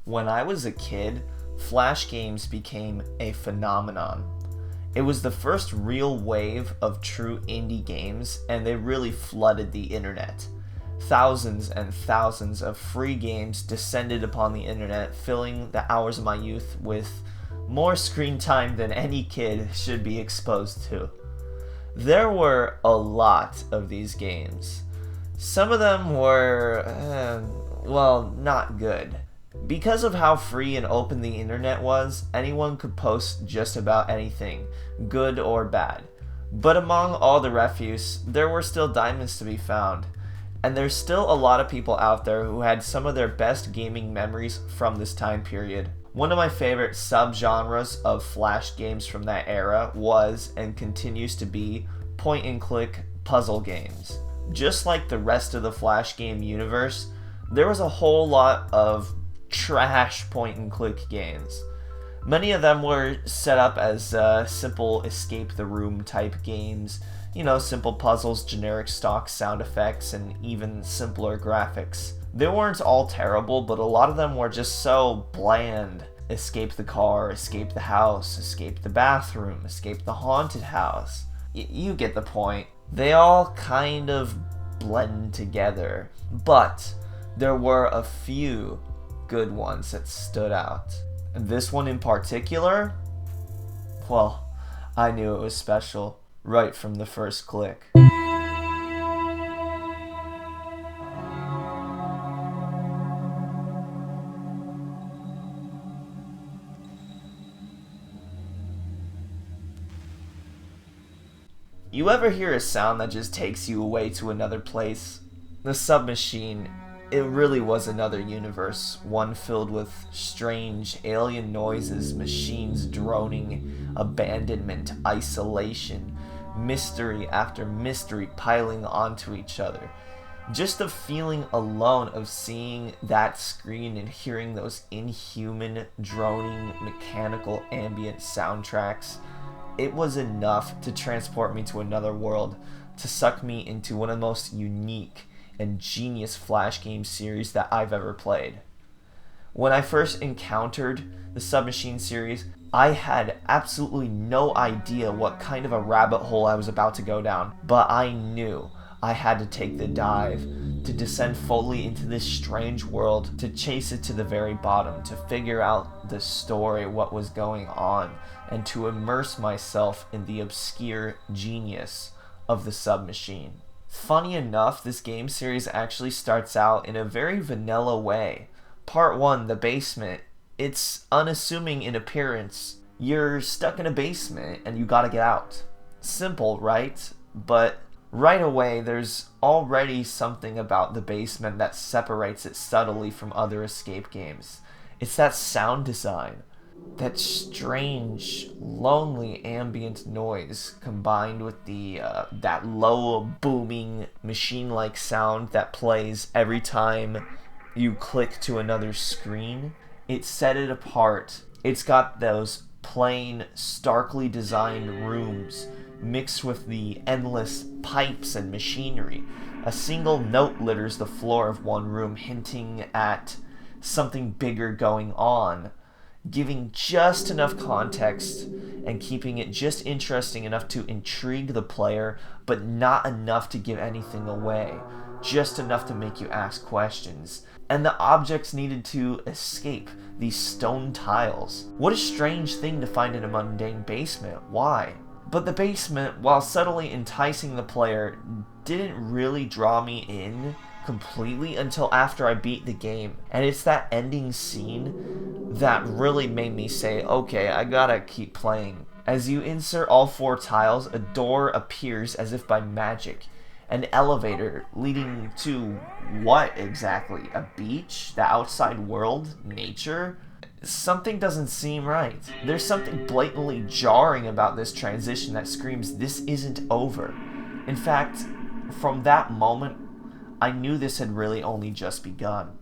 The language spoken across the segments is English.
When I was a kid, Flash games became a phenomenon. It was the first real wave of true indie games, and they really flooded the internet. Thousands and thousands of free games descended upon the internet, filling the hours of my youth with more screen time than any kid should be exposed to. There were a lot of these games. Some of them were, not good. Because of how free and open the internet was, anyone could post just about anything, good or bad. But among all the refuse, there were still diamonds to be found. And there's still a lot of people out there who had some of their best gaming memories from this time period. One of my favorite subgenres of Flash games from that era was, and continues to be, point-and-click puzzle games. Just like the rest of the Flash game universe, there was a whole lot of trash point-and-click games. Many of them were set up as simple escape the room type games, simple puzzles, generic stock sound effects, and even simpler graphics. They weren't all terrible, but a lot of them were just so bland. Escape the car, escape the house, escape the bathroom, escape the haunted house. You get the point. They all kind of blend together, but there were a few good ones that stood out. And this one in particular, well, I knew it was special right from the first click. You ever hear a sound that just takes you away to another place? The Submachine, it really was another universe, one filled with strange alien noises, machines droning, abandonment, isolation, mystery after mystery piling onto each other. Just the feeling alone of seeing that screen and hearing those inhuman, droning, mechanical ambient soundtracks, it was enough to transport me to another world, to suck me into one of the most unique and genius Flash game series that I've ever played. When I first encountered the Submachine series, I had absolutely no idea what kind of a rabbit hole I was about to go down, but I knew I had to take the dive, to descend fully into this strange world, to chase it to the very bottom, to figure out the story, what was going on, and to immerse myself in the obscure genius of the Submachine. Funny enough, this game series actually starts out in a very vanilla way. Part 1, the basement. It's unassuming in appearance. You're stuck in a basement and you gotta get out. Simple, right? But right away, there's already something about the basement that separates it subtly from other escape games. It's that sound design. That strange, lonely ambient noise combined with that low, booming, machine-like sound that plays every time you click to another screen. It set it apart. It's got those plain, starkly designed rooms mixed with the endless pipes and machinery. A single note litters the floor of one room, hinting at something bigger going on, giving just enough context and keeping it just interesting enough to intrigue the player, but not enough to give anything away, just enough to make you ask questions. And the objects needed to escape, these stone tiles. What a strange thing to find in a mundane basement. Why? But the basement, while subtly enticing the player, didn't really draw me in completely until after I beat the game. And it's that ending scene that really made me say, okay, I gotta keep playing. As you insert all 4 tiles, a door appears as if by magic. An elevator leading to what exactly? A beach? The outside world? Nature? Something doesn't seem right. There's something blatantly jarring about this transition that screams, this isn't over. In fact, from that moment, I knew this had really only just begun.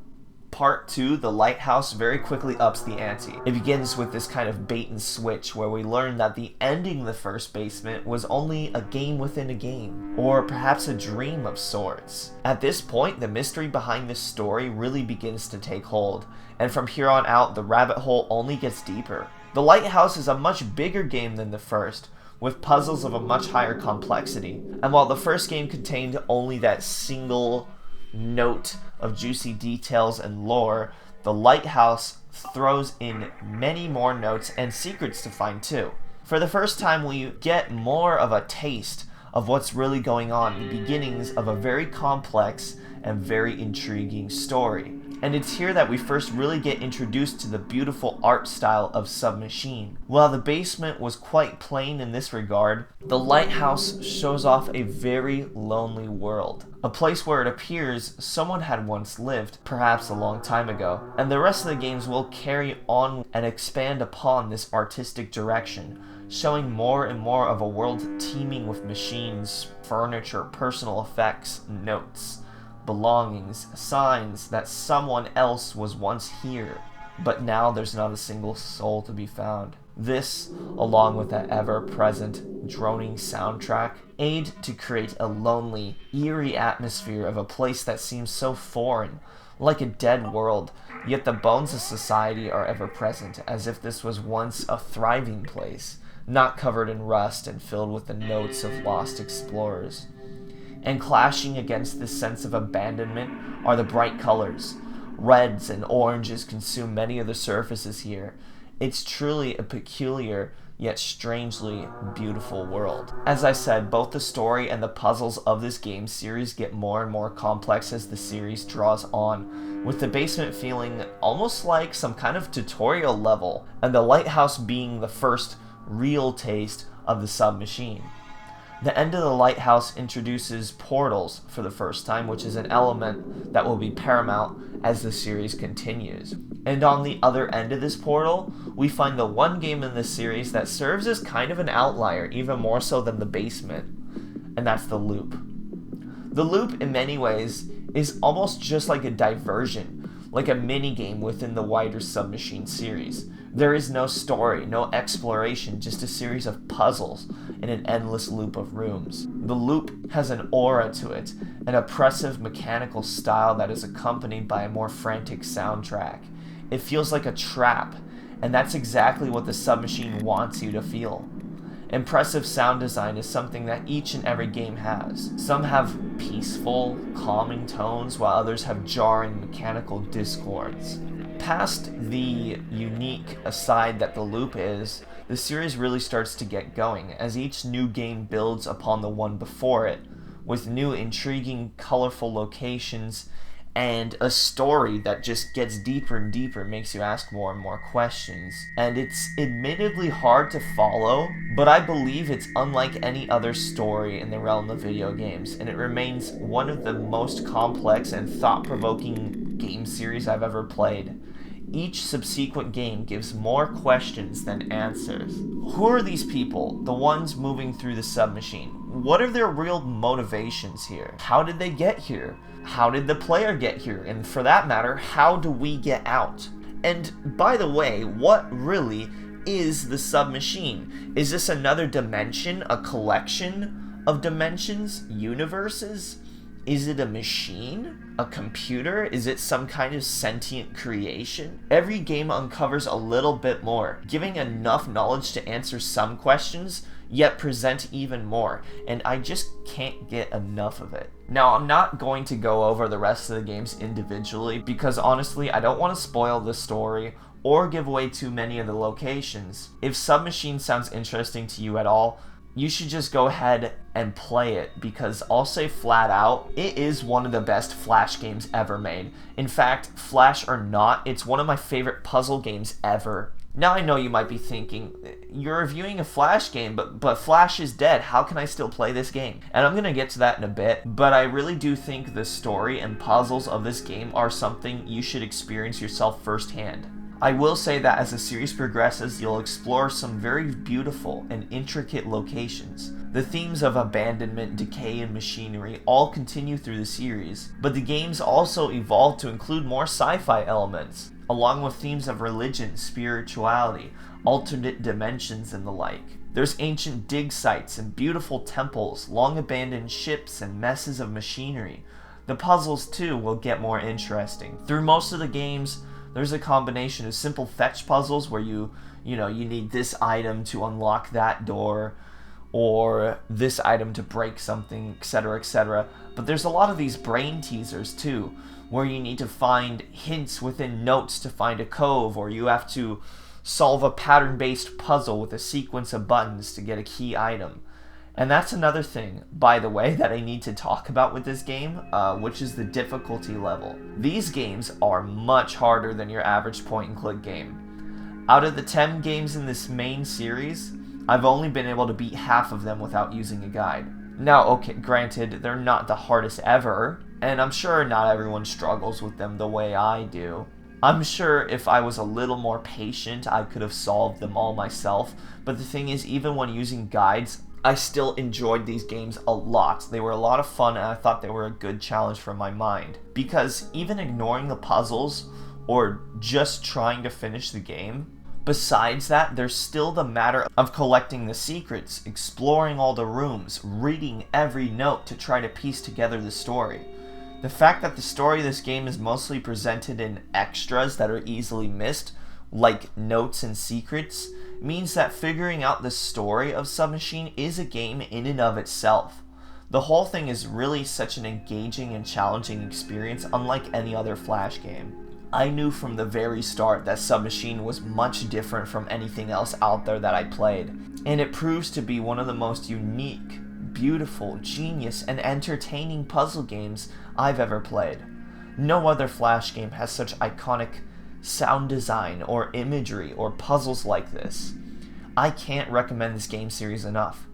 Part 2, The Lighthouse, very quickly ups the ante. It begins with this kind of bait and switch where we learn that the ending of the first basement was only a game within a game, or perhaps a dream of sorts. At this point, the mystery behind this story really begins to take hold, and from here on out, the rabbit hole only gets deeper. The Lighthouse is a much bigger game than the first, with puzzles of a much higher complexity, and while the first game contained only that single note of juicy details and lore, the Lighthouse throws in many more notes and secrets to find too. For the first time, we get more of a taste of what's really going on, the beginnings of a very complex and very intriguing story. And it's here that we first really get introduced to the beautiful art style of Submachine. While the basement was quite plain in this regard, the Lighthouse shows off a very lonely world. A place where it appears someone had once lived, perhaps a long time ago. And the rest of the games will carry on and expand upon this artistic direction, showing more and more of a world teeming with machines, furniture, personal effects, notes, belongings, signs that someone else was once here, but now there's not a single soul to be found. This, along with that ever-present droning soundtrack, aid to create a lonely, eerie atmosphere of a place that seems so foreign, like a dead world, yet the bones of society are ever present, as if this was once a thriving place, not covered in rust and filled with the notes of lost explorers. And clashing against this sense of abandonment are the bright colors. Reds and oranges consume many of the surfaces here. It's truly a peculiar, yet strangely beautiful world. As I said, both the story and the puzzles of this game series get more and more complex as the series draws on, with the basement feeling almost like some kind of tutorial level, and the Lighthouse being the first real taste of the Submachine. The end of the Lighthouse introduces portals for the first time, which is an element that will be paramount as the series continues. And on the other end of this portal, we find the one game in this series that serves as kind of an outlier, even more so than the basement, and that's the loop. The loop, in many ways, is almost just like a diversion, like a mini-game within the wider Submachine series. There is no story, no exploration, just a series of puzzles in an endless loop of rooms. The loop has an aura to it, an oppressive mechanical style that is accompanied by a more frantic soundtrack. It feels like a trap, and that's exactly what the Submachine wants you to feel. Impressive sound design is something that each and every game has. Some have peaceful, calming tones, while others have jarring mechanical discords. Past the unique aside that the loop is, the series really starts to get going, as each new game builds upon the one before it, with new intriguing, colorful locations, and a story that just gets deeper and deeper, makes you ask more and more questions. And it's admittedly hard to follow, but I believe it's unlike any other story in the realm of video games, and it remains one of the most complex and thought-provoking game series I've ever played. Each subsequent game gives more questions than answers. Who are these people, the ones moving through the Submachine? What are their real motivations here? How did they get here? How did the player get here? And for that matter, how do we get out? And by the way, what really is the Submachine? Is this another dimension, a collection of dimensions, universes? Is it a machine? A computer? Is it some kind of sentient creation? Every game uncovers a little bit more, giving enough knowledge to answer some questions, yet present even more, and I just can't get enough of it. Now, I'm not going to go over the rest of the games individually, because honestly, I don't want to spoil the story or give away too many of the locations. If Submachine sounds interesting to you at all, you should just go ahead and play it, because I'll say flat out, it is one of the best Flash games ever made. In fact, Flash or not, it's one of my favorite puzzle games ever. Now I know you might be thinking, you're reviewing a Flash game, but Flash is dead, how can I still play this game? And I'm going to get to that in a bit, but I really do think the story and puzzles of this game are something you should experience yourself firsthand. I will say that as the series progresses, you'll explore some very beautiful and intricate locations. The themes of abandonment, decay, and machinery all continue through the series, but the games also evolve to include more sci-fi elements, along with themes of religion, spirituality, alternate dimensions, and the like. There's ancient dig sites and beautiful temples, long-abandoned ships, and messes of machinery. The puzzles, too, will get more interesting. Through most of the games, there's a combination of simple fetch puzzles where you need this item to unlock that door, or this item to break something, etc., etc. But there's a lot of these brain teasers, too, where you need to find hints within notes to find a cove, or you have to solve a pattern-based puzzle with a sequence of buttons to get a key item. And that's another thing, by the way, that I need to talk about with this game, which is the difficulty level. These games are much harder than your average point-and-click game. Out of the 10 games in this main series, I've only been able to beat half of them without using a guide. Now, okay, granted, they're not the hardest ever, and I'm sure not everyone struggles with them the way I do. I'm sure if I was a little more patient, I could have solved them all myself, but the thing is, even when using guides, I still enjoyed these games a lot. They were a lot of fun, and I thought they were a good challenge for my mind. Because even ignoring the puzzles, or just trying to finish the game, besides that, there's still the matter of collecting the secrets, exploring all the rooms, reading every note to try to piece together the story. The fact that the story of this game is mostly presented in extras that are easily missed, like notes and secrets, means that figuring out the story of Submachine is a game in and of itself. The whole thing is really such an engaging and challenging experience, unlike any other Flash game. I knew from the very start that Submachine was much different from anything else out there that I played, and it proves to be one of the most unique, beautiful, genius, and entertaining puzzle games I've ever played. No other Flash game has such iconic sound design or imagery or puzzles like this. I can't recommend this game series enough.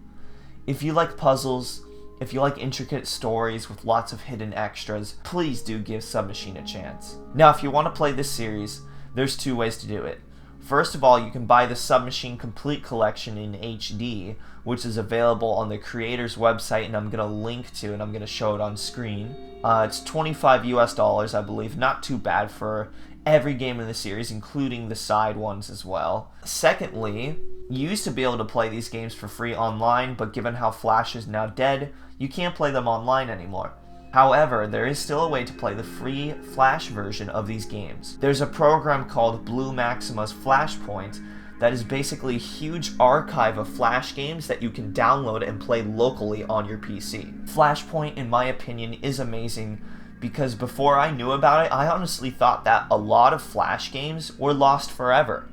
If you like puzzles, if you like intricate stories with lots of hidden extras, please do give Submachine a chance. Now, if you want to play this series, there's two ways to do it. First of all, you can buy the Submachine Complete Collection in HD, which is available on the creator's website, and I'm going to link to, and I'm going to show it on screen. It's $25 US, I believe, not too bad for every game in the series, including the side ones as well. Secondly, you used to be able to play these games for free online, but given how Flash is now dead, you can't play them online anymore. However, there is still a way to play the free Flash version of these games. There's a program called Blue Maxima's Flashpoint that is basically a huge archive of Flash games that you can download and play locally on your PC. Flashpoint, in my opinion, is amazing because before I knew about it, I honestly thought that a lot of Flash games were lost forever.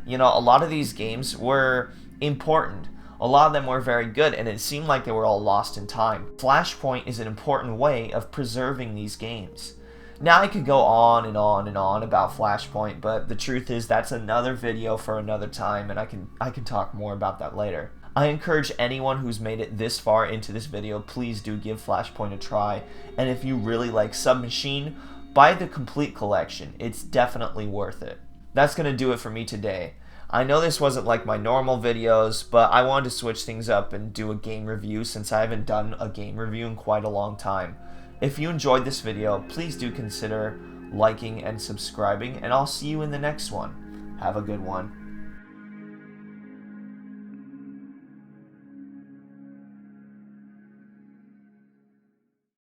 You know, a lot of these games were important. A lot of them were very good, and it seemed like they were all lost in time. Flashpoint is an important way of preserving these games. Now I could go on and on and on about Flashpoint, but the truth is that's another video for another time, and I can talk more about that later. I encourage anyone who's made it this far into this video, please do give Flashpoint a try, and if you really like Submachine, buy the complete collection. It's definitely worth it. That's going to do it for me today. I know this wasn't like my normal videos, but I wanted to switch things up and do a game review since I haven't done a game review in quite a long time. If you enjoyed this video, please do consider liking and subscribing, and I'll see you in the next one. Have a good one.